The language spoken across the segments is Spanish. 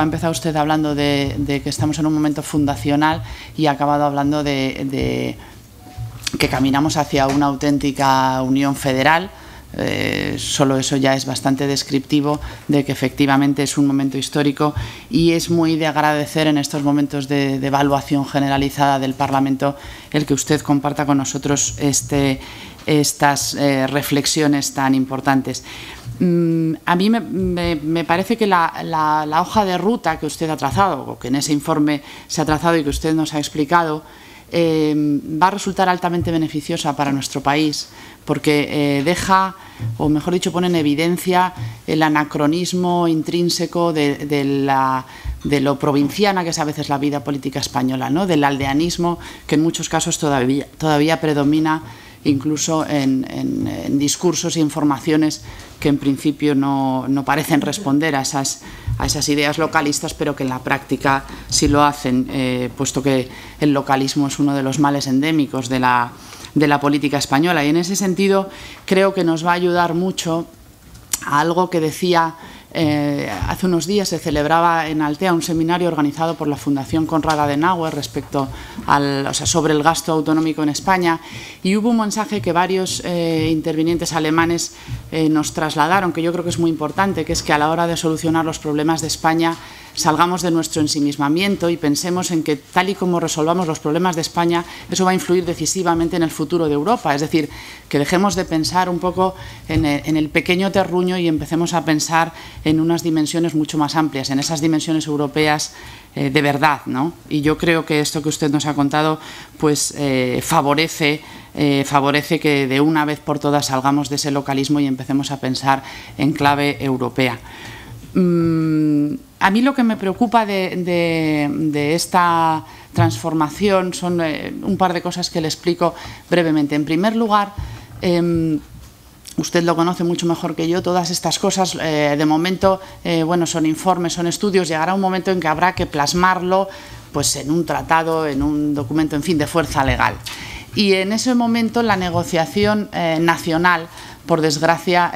Ha empezado usted hablando de que estamos en un momento fundacional y ha acabado hablando de que caminamos hacia una auténtica unión federal. Solo eso ya es bastante descriptivo de que efectivamente es un momento histórico y es muy de agradecer en estos momentos de evaluación generalizada del Parlamento el que usted comparta con nosotros estas reflexiones tan importantes. A mí me parece que la hoja de ruta que usted ha trazado, o que en ese informe se ha trazado y que usted nos ha explicado, va a resultar altamente beneficiosa para nuestro país, porque deja, o mejor dicho, pone en evidencia el anacronismo intrínseco de lo provinciana que es a veces la vida política española, ¿no? Del aldeanismo que en muchos casos todavía predomina, incluso en discursos e informaciones que en principio no parecen responder a esas ideas localistas, pero que en la práctica sí lo hacen, puesto que el localismo es uno de los males endémicos de la política española. Y en ese sentido creo que nos va a ayudar mucho a algo que decía hace unos días. Se celebraba en Altea un seminario organizado por la Fundación Konrad Adenauer respecto sobre el gasto autonómico en España, y hubo un mensaje que varios intervinientes alemanes nos trasladaron, que yo creo que es muy importante, que es que a la hora de solucionar los problemas de España salgamos de nuestro ensimismamiento y pensemos en que tal y como resolvamos los problemas de España, eso va a influir decisivamente en el futuro de Europa. Es decir, que dejemos de pensar un poco en el pequeño terruño y empecemos a pensar en unas dimensiones mucho más amplias, en esas dimensiones europeas de verdad, ¿no? Y yo creo que esto que usted nos ha contado pues favorece que de una vez por todas salgamos de ese localismo y empecemos a pensar en clave europea. A mí lo que me preocupa de esta transformación son un par de cosas que le explico brevemente. En primer lugar, usted lo conoce mucho mejor que yo, todas estas cosas de momento bueno, son informes, son estudios. Llegará un momento en que habrá que plasmarlo pues, en un tratado, en un documento, en fin, de fuerza legal. Y en ese momento la negociación nacional, por desgracia,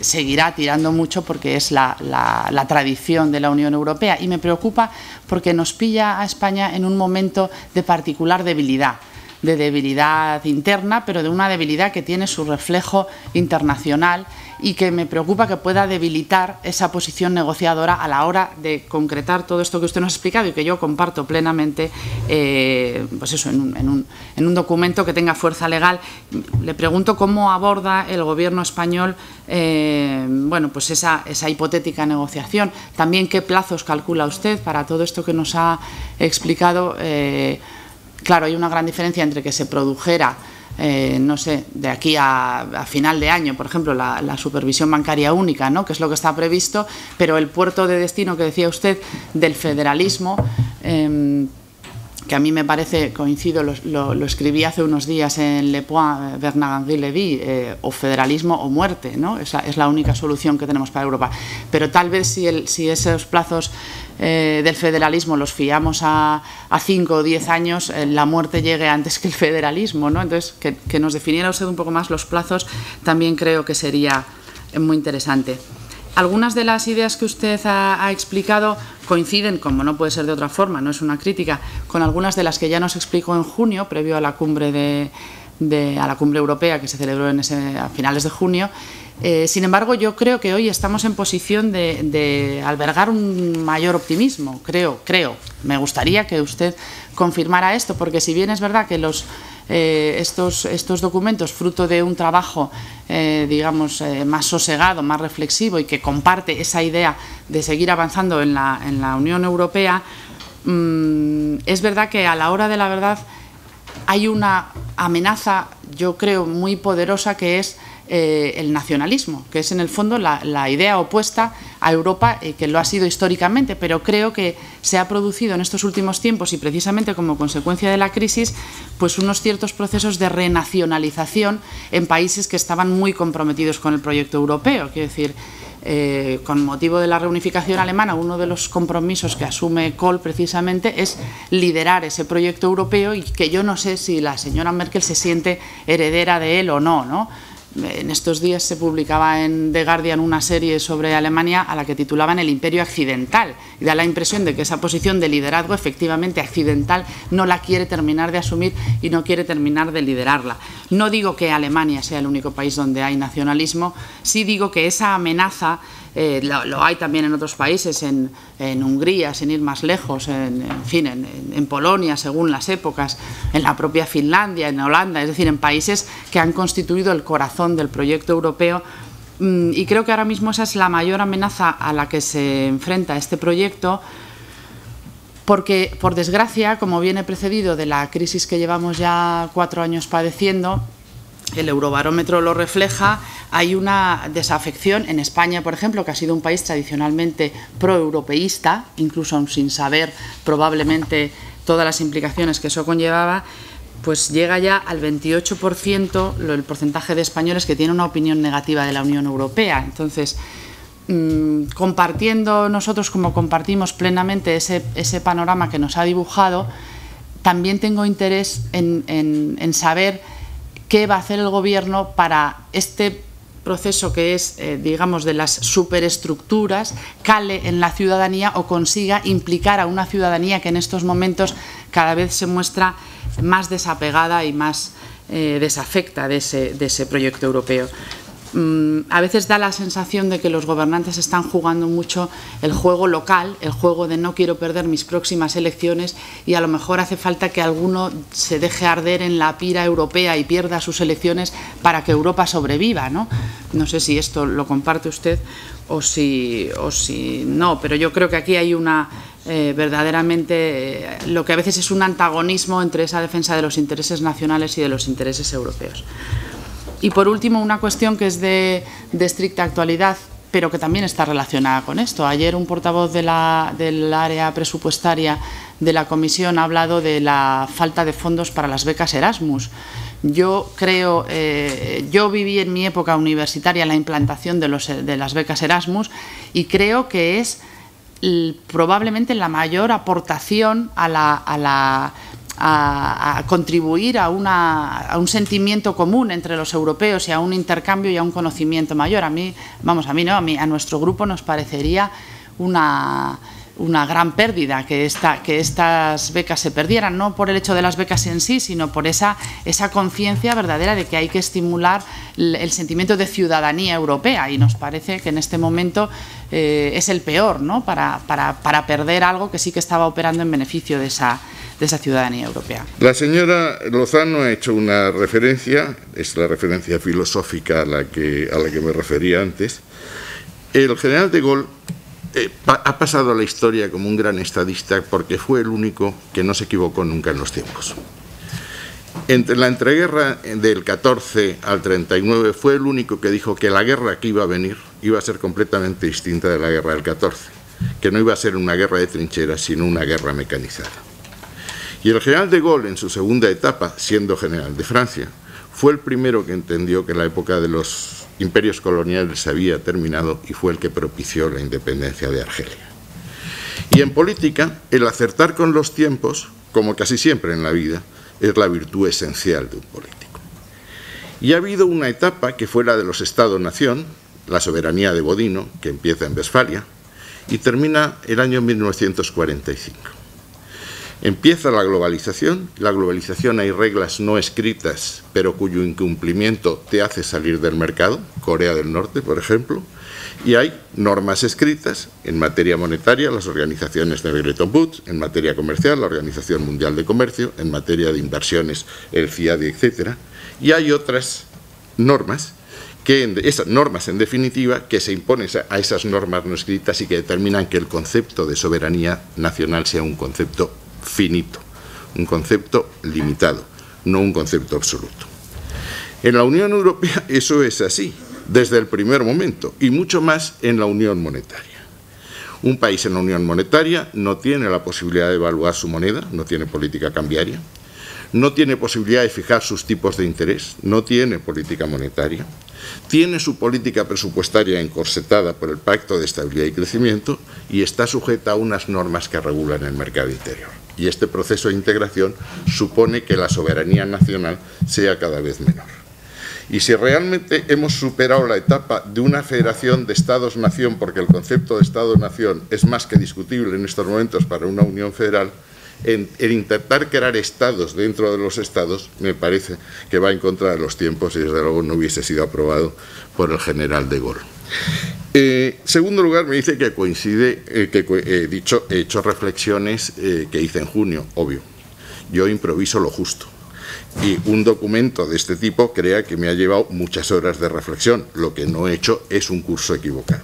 seguirá tirando mucho, porque es la tradición de la Unión Europea, y me preocupa porque nos pilla a España en un momento de particular debilidad, de debilidad interna, pero de una debilidad que tiene su reflejo internacional y que me preocupa que pueda debilitar esa posición negociadora a la hora de concretar todo esto que usted nos ha explicado y que yo comparto plenamente, pues eso, en un documento que tenga fuerza legal. Le pregunto cómo aborda el Gobierno español bueno, pues esa hipotética negociación. También qué plazos calcula usted para todo esto que nos ha explicado. Claro, hay una gran diferencia entre que se produjera, no sé, de aquí a final de año, por ejemplo, la supervisión bancaria única, ¿no?, que es lo que está previsto, pero el puerto de destino que decía usted del federalismo, que a mí me parece, coincido, lo escribí hace unos días en Le Point, Bernard-Henri Lévy, o federalismo o muerte, ¿no? Es la única solución que tenemos para Europa. Pero tal vez si esos plazos del federalismo los fiamos a 5 o 10 años, la muerte llegue antes que el federalismo, ¿no? Entonces, que nos definiera usted un poco más los plazos también creo que sería muy interesante. Algunas de las ideas que usted ha explicado coinciden, como no puede ser de otra forma, no es una crítica, con algunas de las que ya nos explicó en junio, previo a la cumbre a la cumbre europea que se celebró a finales de junio. Sin embargo, yo creo que hoy estamos en posición de albergar un mayor optimismo, creo. Me gustaría que usted confirmara esto, porque si bien es verdad que estos documentos, fruto de un trabajo, digamos, más sosegado, más reflexivo, y que comparte esa idea de seguir avanzando en la Unión Europea, es verdad que a la hora de la verdad hay una amenaza, yo creo, muy poderosa, que es el nacionalismo, que es en el fondo la idea opuesta a Europa, que lo ha sido históricamente, pero creo que se ha producido en estos últimos tiempos, y precisamente como consecuencia de la crisis, pues unos ciertos procesos de renacionalización en países que estaban muy comprometidos con el proyecto europeo. Quiero decir, con motivo de la reunificación alemana, uno de los compromisos que asume Kohl precisamente es liderar ese proyecto europeo, y que yo no sé si la señora Merkel se siente heredera de él o no, ¿no? En estos días se publicaba en The Guardian una serie sobre Alemania a la que titulaban El Imperio Accidental, y da la impresión de que esa posición de liderazgo efectivamente accidental no la quiere terminar de asumir y no quiere terminar de liderarla. No digo que Alemania sea el único país donde hay nacionalismo, sí digo que esa amenaza lo hay también en otros países, en Hungría, sin ir más lejos, en Polonia, según las épocas, en la propia Finlandia, en Holanda, es decir, en países que han constituido el corazón del proyecto europeo. Y creo que ahora mismo esa es la mayor amenaza a la que se enfrenta este proyecto, porque, por desgracia, como viene precedido de la crisis que llevamos ya 4 años padeciendo, el Eurobarómetro lo refleja, hay una desafección en España, por ejemplo, que ha sido un país tradicionalmente proeuropeísta, incluso aún sin saber probablemente todas las implicaciones que eso conllevaba, pues llega ya al 28% el porcentaje de españoles que tiene una opinión negativa de la Unión Europea. Entonces, compartiendo nosotros, como compartimos plenamente ese panorama que nos ha dibujado, también tengo interés en saber qué va a hacer el Gobierno para este proceso que es, digamos, de las superestructuras, cale en la ciudadanía o consiga implicar a una ciudadanía que en estos momentos cada vez se muestra más desapegada y más desafecta de ese proyecto europeo. A veces da la sensación de que los gobernantes están jugando mucho el juego local, el juego de no quiero perder mis próximas elecciones, y a lo mejor hace falta que alguno se deje arder en la pira europea y pierda sus elecciones para que Europa sobreviva, ¿no? No sé si esto lo comparte usted o si no, pero yo creo que aquí hay una verdaderamente lo que a veces es un antagonismo entre esa defensa de los intereses nacionales y de los intereses europeos. Y por último, una cuestión que es de estricta actualidad, pero que también está relacionada con esto. Ayer un portavoz del área presupuestaria de la Comisión ha hablado de la falta de fondos para las becas Erasmus. Yo creo, yo viví en mi época universitaria la implantación de las becas Erasmus y creo que es probablemente la mayor aportación a contribuir a un sentimiento común entre los europeos y a un intercambio y a un conocimiento mayor. A nuestro grupo nos parecería una gran pérdida que estas becas se perdieran, no por el hecho de las becas en sí, sino por esa conciencia verdadera de que hay que estimular el sentimiento de ciudadanía europea, y nos parece que en este momento es el peor, ¿no?, para perder algo que sí que estaba operando en beneficio de esa ciudadanía europea. La señora Lozano ha hecho una referencia, es la referencia filosófica a la que me refería antes. El general de Gaulle ha pasado a la historia como un gran estadista porque fue el único que no se equivocó nunca en los tiempos. Entre la entreguerra del 14 al 39 fue el único que dijo que la guerra que iba a venir iba a ser completamente distinta de la guerra del 14, que no iba a ser una guerra de trincheras, sino una guerra mecanizada. Y el general de Gaulle, en su segunda etapa, siendo general de Francia, fue el primero que entendió que la época de los imperios coloniales había terminado y fue el que propició la independencia de Argelia. Y en política, el acertar con los tiempos, como casi siempre en la vida, es la virtud esencial de un político. Y ha habido una etapa que fue la de los Estados-nación, la soberanía de Bodino, que empieza en Westfalia, y termina el año 1945. Empieza la globalización hay reglas no escritas, pero cuyo incumplimiento te hace salir del mercado, Corea del Norte, por ejemplo, y hay normas escritas en materia monetaria, las organizaciones de Bretton Woods, en materia comercial, la Organización Mundial de Comercio, en materia de inversiones, el FIAD, etc. Y hay otras normas, esas normas en definitiva, que se imponen a esas normas no escritas y que determinan que el concepto de soberanía nacional sea un concepto finito, un concepto limitado, no un concepto absoluto. En la Unión Europea eso es así, desde el primer momento, y mucho más en la Unión Monetaria. Un país en la Unión Monetaria no tiene la posibilidad de evaluar su moneda, no tiene política cambiaria, no tiene posibilidad de fijar sus tipos de interés, no tiene política monetaria, tiene su política presupuestaria encorsetada por el Pacto de Estabilidad y Crecimiento y está sujeta a unas normas que regulan el mercado interior. Y este proceso de integración supone que la soberanía nacional sea cada vez menor. Y si realmente hemos superado la etapa de una federación de Estados-nación, porque el concepto de Estado-nación es más que discutible en estos momentos para una unión federal, el intentar crear estados dentro de los estados me parece que va en contra de los tiempos y desde luego no hubiese sido aprobado por el general de Gaulle. Segundo lugar, me dice que coincide, he hecho reflexiones que hice en junio, obvio. Yo improviso lo justo. Y un documento de este tipo, crea que me ha llevado muchas horas de reflexión. Lo que no he hecho es un curso equivocado.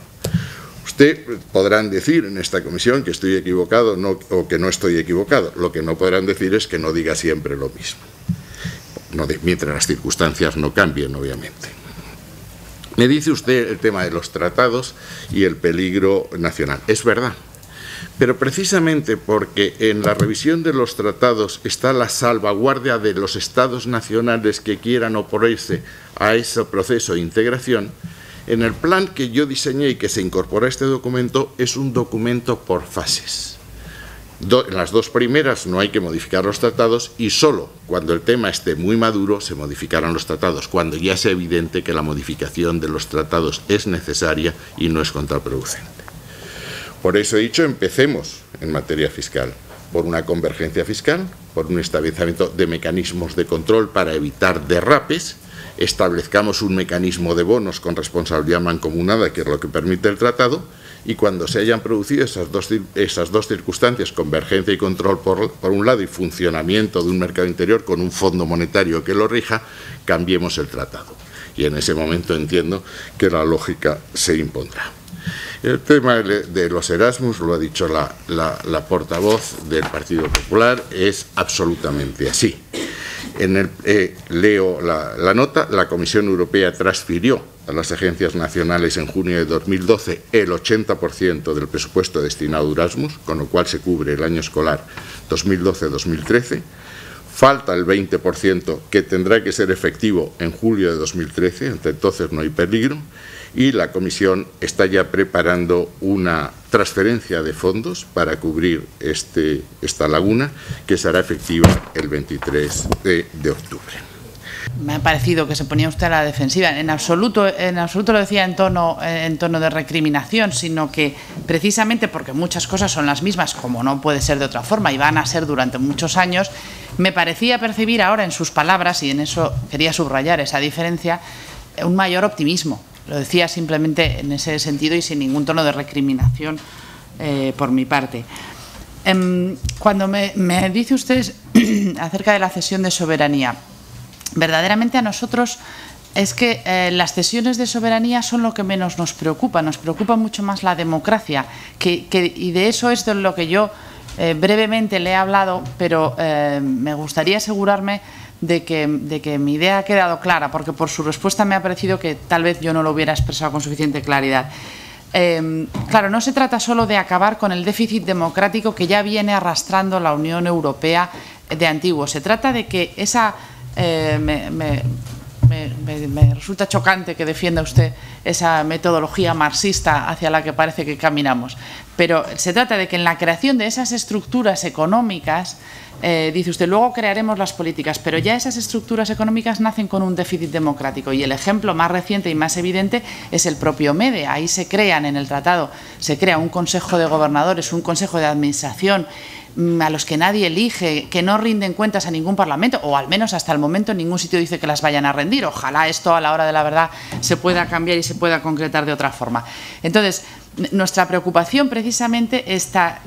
Usted podrán decir en esta comisión que estoy equivocado o que no estoy equivocado. Lo que no podrán decir es que no diga siempre lo mismo. Mientras las circunstancias no cambien, obviamente. Me dice usted el tema de los tratados y el peligro nacional. Es verdad. Pero precisamente porque en la revisión de los tratados está la salvaguardia de los estados nacionales que quieran oponerse a ese proceso de integración, en el plan que yo diseñé y que se incorpora a este documento es un documento por fases. En las dos primeras no hay que modificar los tratados y solo cuando el tema esté muy maduro se modificarán los tratados, cuando ya sea evidente que la modificación de los tratados es necesaria y no es contraproducente. Por eso he dicho, empecemos en materia fiscal, por una convergencia fiscal, por un establecimiento de mecanismos de control para evitar derrapes, establezcamos un mecanismo de bonos con responsabilidad mancomunada, que es lo que permite el tratado, y cuando se hayan producido esas dos circunstancias, convergencia y control por un lado y funcionamiento de un mercado interior con un fondo monetario que lo rija, cambiemos el tratado. Y en ese momento entiendo que la lógica se impondrá. El tema de los Erasmus, lo ha dicho la portavoz del Partido Popular, es absolutamente así. Leo la nota, la Comisión Europea transfirió a las agencias nacionales en junio de 2012 el 80% del presupuesto destinado a Erasmus, con lo cual se cubre el año escolar 2012-2013. Falta el 20% que tendrá que ser efectivo en julio de 2013, hasta entonces no hay peligro, y la Comisión está ya preparando una transferencia de fondos para cubrir esta laguna, que será efectiva el 23 de octubre. Me ha parecido que se ponía usted a la defensiva. En absoluto lo decía en tono de recriminación, sino que precisamente porque muchas cosas son las mismas, como no puede ser de otra forma, y van a ser durante muchos años, me parecía percibir ahora en sus palabras, y en eso quería subrayar esa diferencia, un mayor optimismo. Lo decía simplemente en ese sentido y sin ningún tono de recriminación por mi parte. Cuando me dice usted acerca de la cesión de soberanía, verdaderamente a nosotros es que las cesiones de soberanía son lo que menos nos preocupa mucho más la democracia, y de eso es de lo que yo brevemente le he hablado, pero me gustaría asegurarme de que mi idea ha quedado clara, porque por su respuesta me ha parecido que tal vez yo no lo hubiera expresado con suficiente claridad. Claro, no se trata solo de acabar con el déficit democrático que ya viene arrastrando la Unión Europea de antiguo, se trata de que esa... me resulta chocante que defienda usted esa metodología marxista hacia la que parece que caminamos, pero se trata de que en la creación de esas estructuras económicas, dice usted, luego crearemos las políticas, pero ya esas estructuras económicas nacen con un déficit democrático, y el ejemplo más reciente y más evidente es el propio MEDE. Ahí se crean, en el tratado, se crea un consejo de gobernadores, un consejo de administración, a los que nadie elige, que no rinden cuentas a ningún parlamento, o al menos hasta el momento en ningún sitio dice que las vayan a rendir. Ojalá esto a la hora de la verdad se pueda cambiar y se pueda concretar de otra forma. Entonces, nuestra preocupación precisamente está,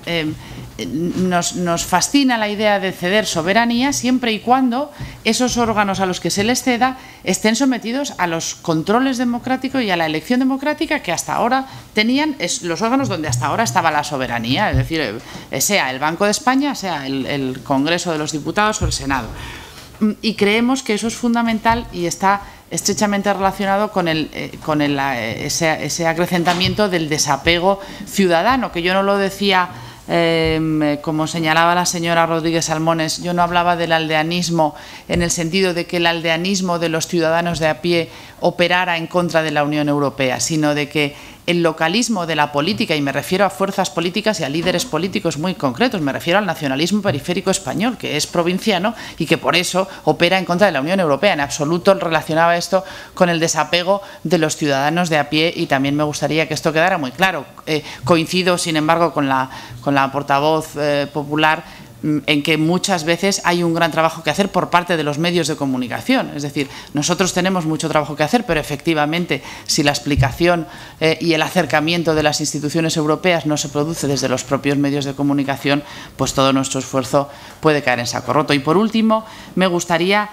nos fascina la idea de ceder soberanía siempre y cuando esos órganos a los que se les ceda estén sometidos a los controles democráticos y a la elección democrática que hasta ahora tenían los órganos donde hasta ahora estaba la soberanía, es decir, sea el Banco de España, sea el Congreso de los Diputados o el Senado. Y creemos que eso es fundamental y está estrechamente relacionado con ese acrecentamiento del desapego ciudadano, que yo no lo decía como señalaba la señora Rodríguez Salmones, yo no hablaba del aldeanismo en el sentido de que el aldeanismo de los ciudadanos de a pie operara en contra de la Unión Europea, sino de que el localismo de la política, y me refiero a fuerzas políticas y a líderes políticos muy concretos, me refiero al nacionalismo periférico español, que es provinciano y que por eso opera en contra de la Unión Europea. En absoluto relacionaba esto con el desapego de los ciudadanos de a pie, y también me gustaría que esto quedara muy claro. Coincido, sin embargo, con la portavoz popular en que muchas veces hay un gran trabajo que hacer por parte de los medios de comunicación. Es decir, nosotros tenemos mucho trabajo que hacer, pero efectivamente, si la explicación y el acercamiento de las instituciones europeas no se produce desde los propios medios de comunicación, pues todo nuestro esfuerzo puede caer en saco roto. Y por último, me gustaría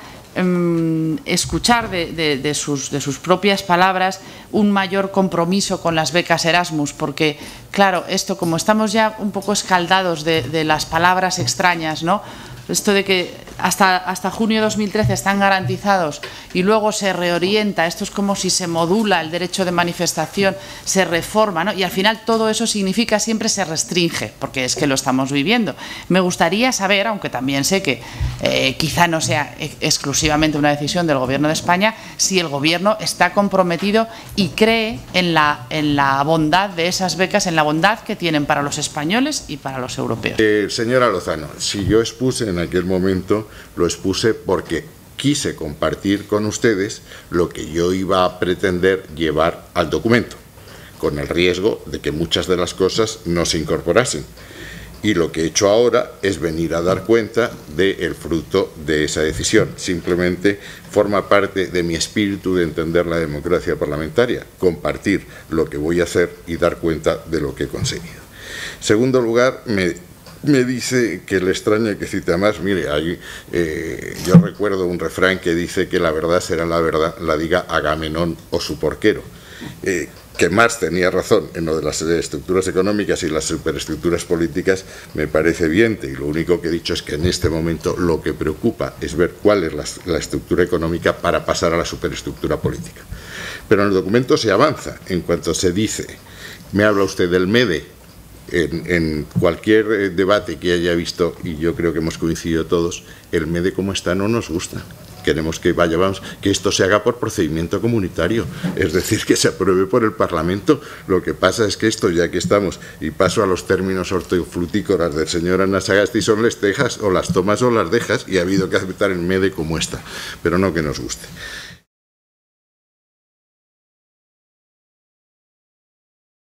escuchar de sus propias palabras un mayor compromiso con las becas Erasmus, porque claro, esto, como estamos ya un poco escaldados de las palabras extrañas, ¿no? Esto de que hasta junio de 2013 están garantizados y luego se reorienta, esto es como si se modula el derecho de manifestación, se reforma, ¿no? Y al final todo eso significa siempre se restringe, porque es que lo estamos viviendo. Me gustaría saber, aunque también sé que quizá no sea exclusivamente una decisión del Gobierno de España, si el Gobierno está comprometido y cree en la bondad de esas becas, en la bondad que tienen para los españoles y para los europeos. Señora Lozano, si yo expuse en aquel momento, lo expuse porque quise compartir con ustedes lo que yo iba a pretender llevar al documento, con el riesgo de que muchas de las cosas no se incorporasen. Y lo que he hecho ahora es venir a dar cuenta del fruto de esa decisión. Simplemente forma parte de mi espíritu de entender la democracia parlamentaria, compartir lo que voy a hacer y dar cuenta de lo que he conseguido. En segundo lugar, me dice que le extraña que cite más. Mire, yo recuerdo un refrán que dice que la verdad será la verdad, la diga Agamenón o su porquero. Que Marx tenía razón en lo de las estructuras económicas y las superestructuras políticas me parece evidente, y lo único que he dicho es que en este momento lo que preocupa es ver cuál es la estructura económica para pasar a la superestructura política. Pero en el documento se avanza en cuanto se dice, me habla usted del MEDE. En cualquier debate que haya visto, y yo creo que hemos coincidido todos, el MEDE como está no nos gusta. Queremos que que esto se haga por procedimiento comunitario, es decir, que se apruebe por el Parlamento. Lo que pasa es que esto, ya que estamos, y paso a los términos hortofrutícolas del señor Anasagasti, son las tejas, o las tomas o las dejas, y ha habido que aceptar el MEDE como está, pero no que nos guste.